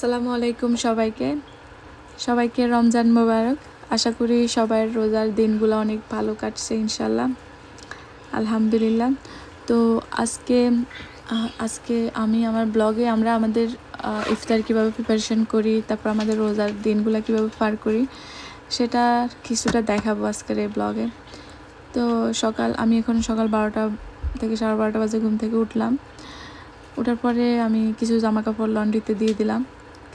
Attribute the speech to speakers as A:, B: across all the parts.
A: আসসালামু আলাইকুম সবাইকে রমজান মোবারক। আশা করি সবার রোজার দিনগুলো অনেক ভালো কাটছে ইনশাল্লাহ, আলহামদুলিল্লাহ। তো আজকে আমি আমার ব্লগে আমরা আমাদের ইফতার কীভাবে প্রিপারেশন করি, তারপর আমাদের রোজার দিনগুলো কীভাবে পার করি সেটা কিছুটা দেখাবো আজকের এই ব্লগে। তো আমি এখন সকাল 12টা থেকে 12:30 বাজে ঘুম থেকে উঠলাম। ওঠার পরে আমি কিছু জামাকাপড় লন্ড্রিতে দিয়ে দিলাম,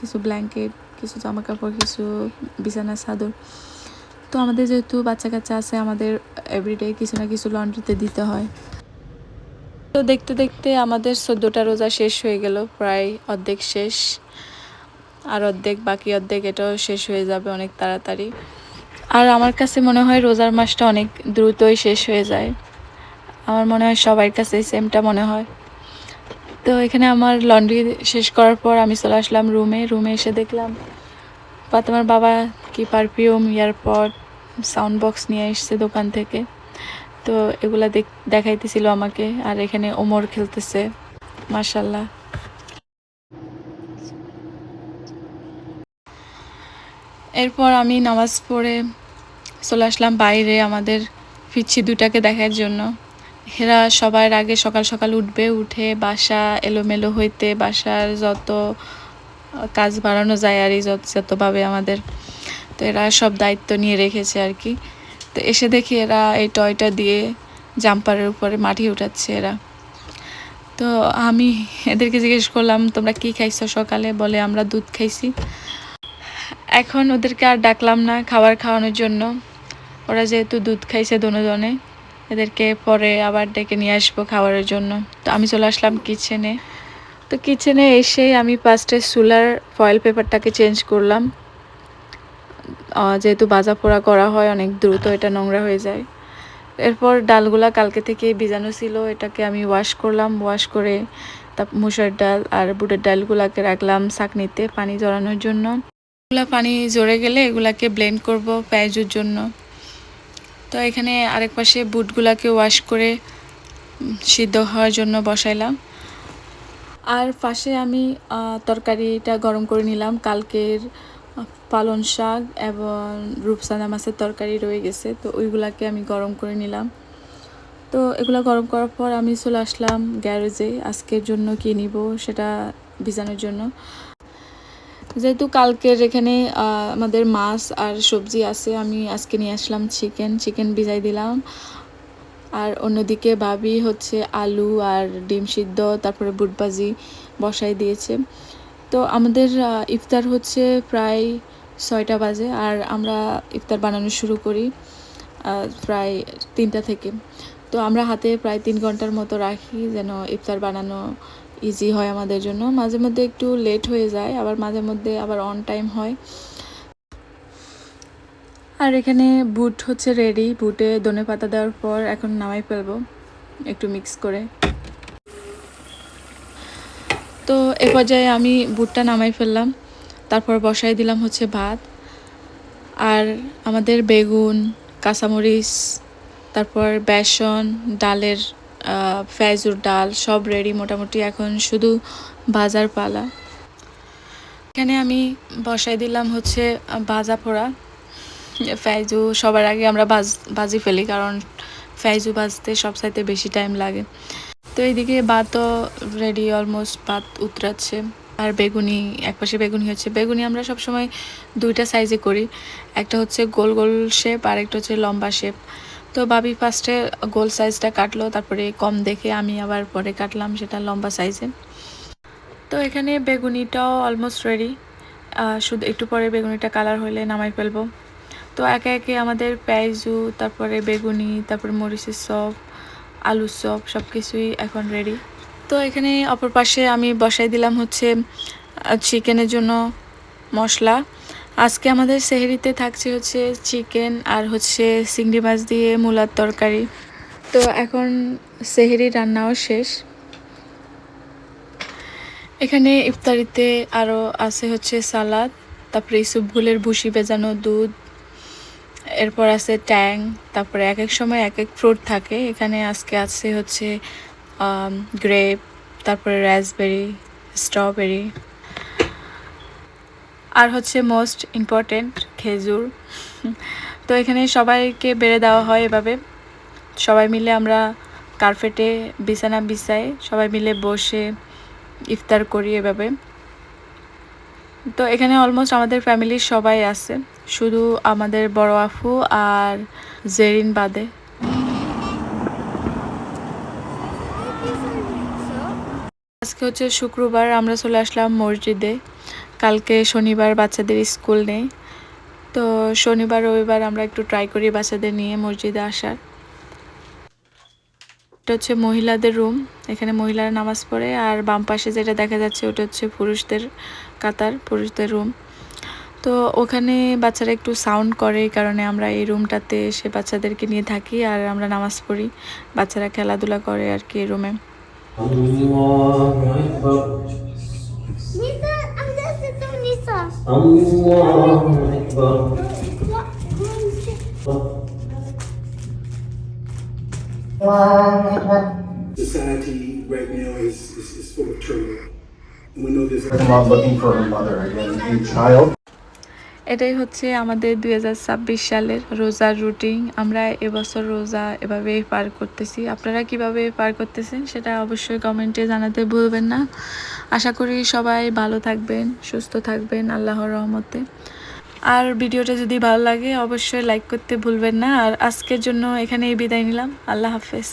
A: কিছু ব্ল্যাঙ্কেট, কিছু জামাকাপড়, কিছু বিছানার চাদর। তো আমাদের যেহেতু বাচ্চা কাচ্চা আছে, আমাদের এভরিডে কিছু না কিছু লন্ড্রিতে দিতে হয়। তো দেখতে দেখতে আমাদের 14টা রোজা শেষ হয়ে গেল, প্রায় অর্ধেক শেষ, আর বাকি অর্ধেক এটাও শেষ হয়ে যাবে অনেক তাড়াতাড়ি। আর আমার কাছে মনে হয় রোজার মাসটা অনেক দ্রুতই শেষ হয়ে যায়। আমার মনে হয় সবার কাছেই সেমটা মনে হয়। তো এখানে আমার লন্ড্রি শেষ করার পর আমি চলে আসলাম রুমে এসে দেখলাম ফাতেমার বাবা কি পারফিউম, এয়ারপড, সাউন্ড বক্স নিয়ে এসছে দোকান থেকে। তো এগুলা দেখাইতেছিল আমাকে, আর এখানে ওমর খেলতেছে, মাশাল্লাহ। এরপর আমি নামাজ পড়ে চলে আসলাম বাইরে আমাদের পিচ্ছি দুটাকে দেখার জন্য। এরা সবার আগে সকাল সকাল উঠে বাসা এলোমেলো হইতে, বাসার যত কাজ বাড়ানো যায় আর যতভাবে আমাদের, তো এরা সব দায়িত্ব নিয়ে রেখেছে আর কি। তো এসে দেখি এরা এই টয়টা দিয়ে জাম্পারের উপরে মাটি উঠাচ্ছে এরা। তো আমি এদেরকে জিজ্ঞেস করলাম, তোমরা কি খাইছো সকালে? বলে আমরা দুধ খাইছি। এখন ওদেরকে আর ডাকলাম না খাওয়ানোর জন্য, ওরা যেহেতু দুধ খাইছে দুজনে, এদেরকে পরে আবার ডেকে নিয়ে আসবো খাওয়ার জন্য। তো আমি চলে আসলাম কিচেনে। তো কিচেনে এসেই আমি ফার্স্টে চুলার ফয়েল পেপারটাকে চেঞ্জ করলাম, যেহেতু ভাজা পোড়া করা হয় অনেক দ্রুত এটা নোংরা হয়ে যায়। এরপর ডালগুলা কালকে থেকে ভিজানো ছিল, এটাকে আমি ওয়াশ করলাম, ওয়াশ করে মুসুর ডাল আর বুটের ডালগুলাকে রাখলাম ছাঁকনিতে পানি জড়ানোর জন্য। এগুলা পানি জড়ে গেলে এগুলাকে ব্লেন্ড করব পেঁয়াজের জন্য। তো এখানে আরেক পাশে বুটগুলাকে ওয়াশ করে সিদ্ধ হওয়ার জন্য বসাইলাম। আর পাশে আমি তরকারিটা গরম করে নিলাম। কালকের পালং শাক এবং রূপচাঁদা মাছের তরকারি রয়ে গেছে, তো ওইগুলাকে আমি গরম করে নিলাম। তো এগুলো গরম করার পর আমি চলে আসলাম গ্যারেজে আজকের জন্য কি নিব সেটা ভিজানোর জন্য। যেহেতু কালকের এখানে আমাদের মাছ আর সবজি আছে, আমি আজকে নিয়ে আসলাম চিকেন ভিজাই দিলাম। আর অন্যদিকে ভাবি হচ্ছে আলু আর ডিম সিদ্ধ তারপরে বুট ভাজি বসাই দিয়েছে। তো আমাদের ইফতার হচ্ছে প্রায় 6টা বাজে, আর আমরা ইফতার বানানো শুরু করি প্রায় 3টা থেকে। তো আমরা হাতে প্রায় 3 ঘন্টার মতো রাখি যেন ইফতার বানানো ইজি হয় আমাদের জন্য। মাঝে মধ্যে একটু লেট হয়ে যায়, আবার মাঝে মধ্যে আবার অন টাইম হয়। আর এখানে বুট হচ্ছে রেডি, বুটে ধনেপাতা দেওয়ার পর এখন নামাই ফেলবো একটু মিক্স করে। তো এ পর্যায়ে আমি বুটটা নামাই ফেললাম, তারপর বসাই দিলাম হচ্ছে ভাত। আর আমাদের বেগুন, কাঁচামরিচ, তারপর বেসন, ডালের ফেজুর ডাল সব রেডি মোটামুটি, এখন শুধু ভাজার পালা। এখানে আমি বসাই দিলাম হচ্ছে ভাজা পোড়া ফেজু। সবার আগে আমরা ভাজি ফেলি, কারণ ফেজু ভাজতে সবচাইতে বেশি টাইম লাগে। তো এইদিকে ভাতও রেডি, অলমোস্ট ভাত উতরাচ্ছে। আর বেগুনি, একপাশে বেগুনি হচ্ছে। বেগুনি আমরা সবসময় 2টা সাইজে করি, একটা হচ্ছে গোল গোল শেপ আর একটা হচ্ছে লম্বা শেপ। তো ভাবি ফার্স্টে গোল সাইজটা কাটলো, তারপরে কম দেখে আমি আবার পরে কাটলাম সেটা লম্বা সাইজে। তো এখানে বেগুনিটাও অলমোস্ট রেডি, শুধু একটু পরে বেগুনিটা কালার হলে নামাই ফেলবো। তো একে একে আমাদের পেঁয়াজু, তারপরে বেগুনি, তারপরে মরিচের চপ, আলুর চপ সব কিছুই এখন রেডি। তো এখানে অপর পাশে আমি বসাই দিলাম হচ্ছে চিকেনের জন্য মশলা। আজকে আমাদের সেহরিতে থাকছে হচ্ছে চিকেন আর হচ্ছে চিংড়ি মাছ দিয়ে মূলার তরকারি। তো এখন সেহরি রান্নাও শেষ। এখানে ইফতারিতে আরও আছে হচ্ছে সালাদ, তারপরে ইসুবগুলের ভুসি ভেজানো দুধ, এরপর আছে ট্যাং, তারপরে এক এক সময় এক এক ফ্রুট থাকে। এখানে আজকে আছে হচ্ছে গ্রেপ, তারপরে রাসবেরি, স্ট্রবেরি। আর হচ্ছে মোস্ট ইম্পর্ট্যান্ট খেজুর। তো এখানে সবাইকে বেড়ে দেওয়া হয় এভাবে, সবাই মিলে আমরা কার্পেটে বিছানা বিছাই, সবাই মিলে বসে ইফতার করি এভাবে। তো এখানে অলমোস্ট আমাদের ফ্যামিলির সবাই আছে, শুধু আমাদের বড় আফু আর জেরিন বাদে। আজকে হচ্ছে শুক্রবার, আমরা চলে আসলাম মসজিদে। কালকে শনিবার বাচ্চাদের স্কুল নেই, তো শনিবার রবিবার আমরা একটু ট্রাই করি বাচ্চাদের নিয়ে মসজিদে আসার। এটা হচ্ছে মহিলাদের রুম, এখানে মহিলারা নামাজ পড়ে। আর বাম পাশে যেটা দেখা যাচ্ছে ওটা হচ্ছে পুরুষদের কাতার, পুরুষদের রুম। তো ওখানে বাচ্চারা একটু সাউন্ড করে, এই কারণে আমরা এই রুমটাতে এসে বাচ্চাদেরকে নিয়ে থাকি আর আমরা নামাজ পড়ি। বাচ্চারা খেলাধুলা করে আর কি এই রুমে।
B: Society right now is full of turmoil. And we know there's
C: Mom looking for her mother again. A child.
A: এটাই হচ্ছে আমাদের 2026 সালের রোজার রুটিন। আমরা এবছর রোজা এভাবে পার করতেছি। আপনারা কিভাবে পার করতেছেন সেটা অবশ্যই কমেন্টে জানাতে ভুলবেন না। আশা করি সবাই ভালো থাকবেন, সুস্থ থাকবেন আল্লাহর রহমতে। আর ভিডিওটা যদি ভালো লাগে অবশ্যই লাইক করতে ভুলবেন না। আর আজকের জন্য এখানেই বিদায় নিলাম। আল্লাহ হাফেজ।